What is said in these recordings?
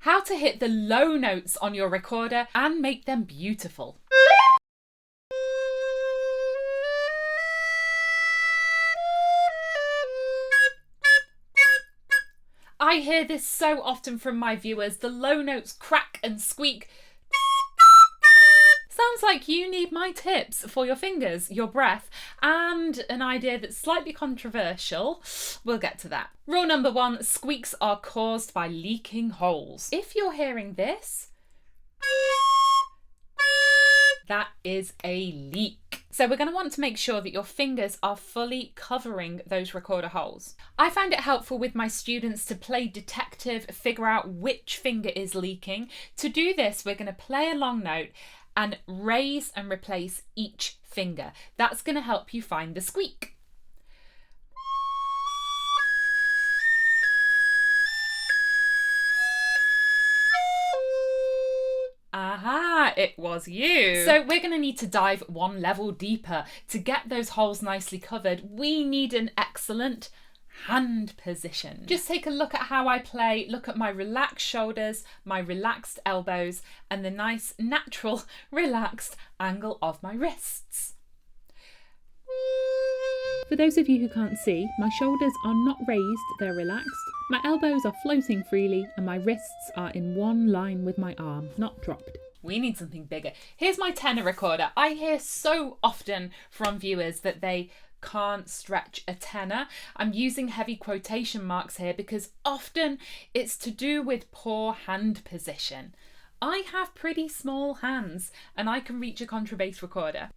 how to hit the low notes on your recorder and make them beautiful. I hear this so often from my viewers. The low notes crack and squeak. Sounds like you need my tips for your fingers, your breath, and an idea that's slightly controversial. We'll get to that. Rule number 1, squeaks are caused by leaking holes. If you're hearing this, that is a leak. So we're going to want to make sure that your fingers are fully covering those recorder holes. I find it helpful with my students to play detective, figure out which finger is leaking. To do this, we're going to play a long note and raise and replace each finger. That's going to help you find the squeak. Aha, it was you. So we're going to need to dive one level deeper. To get those holes nicely covered, we need an excellent hand position. Just take a look at how I play. Look at my relaxed shoulders, my relaxed elbows, and the nice, natural, relaxed angle of my wrists. For those of you who can't see, my shoulders are not raised, they're relaxed. My elbows are floating freely and my wrists are in one line with my arm, not dropped. We need something bigger. Here's my tenor recorder. I hear so often from viewers that they can't stretch a tenor. I'm using heavy quotation marks here because often it's to do with poor hand position. I have pretty small hands and I can reach a contrabass recorder.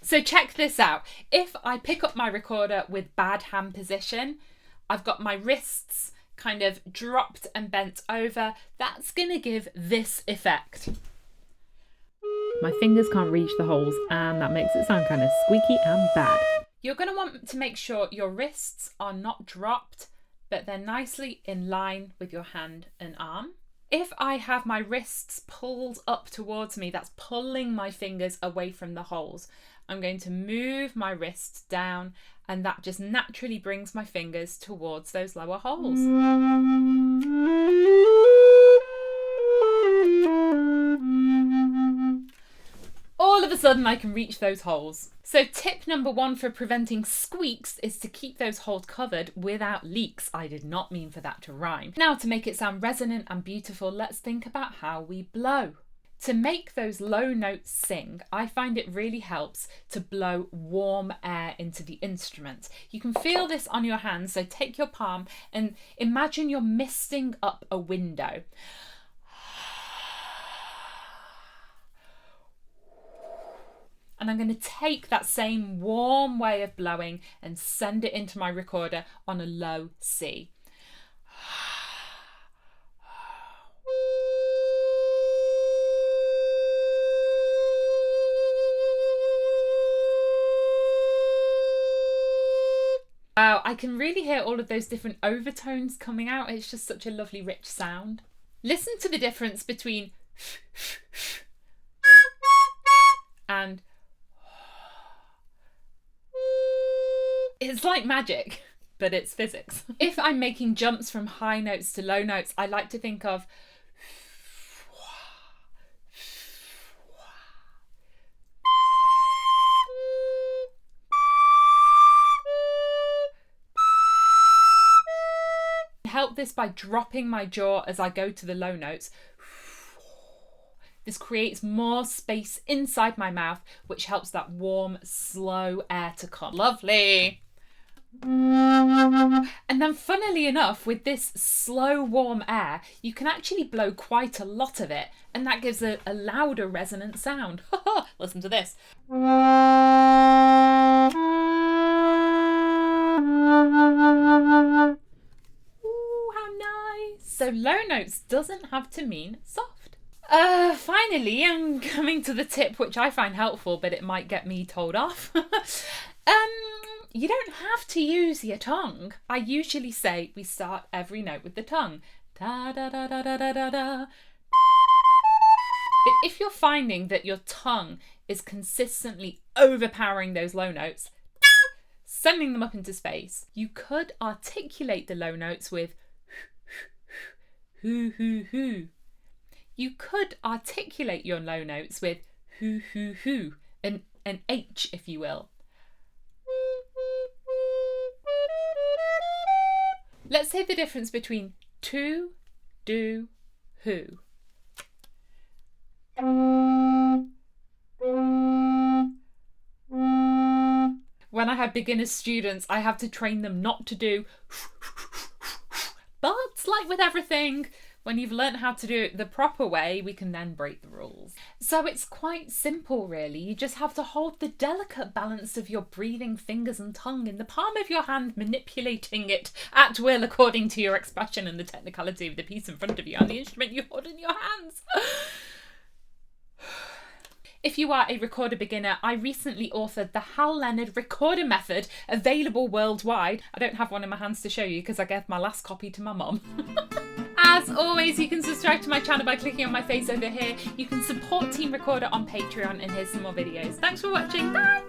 So check this out. If I pick up my recorder with bad hand position, I've got my wrists kind of dropped and bent over. That's gonna give this effect. My fingers can't reach the holes and that makes it sound kind of squeaky and bad. You're going to want to make sure your wrists are not dropped, but they're nicely in line with your hand and arm. If I have my wrists pulled up towards me, that's pulling my fingers away from the holes. I'm going to move my wrists down and that just naturally brings my fingers towards those lower holes. All of a sudden I can reach those holes. So tip number 1 for preventing squeaks is to keep those holes covered without leaks. I did not mean for that to rhyme. Now, to make it sound resonant and beautiful, let's think about how we blow. To make those low notes sing, I find it really helps to blow warm air into the instrument. You can feel this on your hands, so take your palm and imagine you're misting up a window. And I'm going to take that same warm way of blowing and send it into my recorder on a low C. Wow, I can really hear all of those different overtones coming out. It's just such a lovely, rich sound. Listen to the difference between and it's like magic, but it's physics. If I'm making jumps from high notes to low notes, I like to think of help this by dropping my jaw as I go to the low notes. This creates more space inside my mouth, which helps that warm, slow air to come. Lovely. And then funnily enough, with this slow, warm air, you can actually blow quite a lot of it, and that gives a louder resonant sound. Listen to this. So low notes doesn't have to mean soft. Finally, I'm coming to the tip which I find helpful, but it might get me told off. You don't have to use your tongue. I usually say we start every note with the tongue. Da da da da da da da da. But if you're finding that your tongue is consistently overpowering those low notes, sending them up into space, you could articulate the low notes with hoo, hoo, hoo. You could articulate your low notes with hoo, hoo, hoo, an H, if you will. Let's say the difference between to, do, who. When I have beginner students, I have to train them not to do. But like with everything, when you've learned how to do it the proper way, we can then break the rules. So it's quite simple, really. You just have to hold the delicate balance of your breathing fingers and tongue in the palm of your hand, manipulating it at will according to your expression and the technicality of the piece in front of you and the instrument you hold in your hands. If you are a recorder beginner, I recently authored the Hal Leonard Recorder Method, available worldwide. I don't have one in my hands to show you because I gave my last copy to my mum. As always, you can subscribe to my channel by clicking on my face over here. You can support Team Recorder on Patreon, and here's some more videos. Thanks for watching. Bye!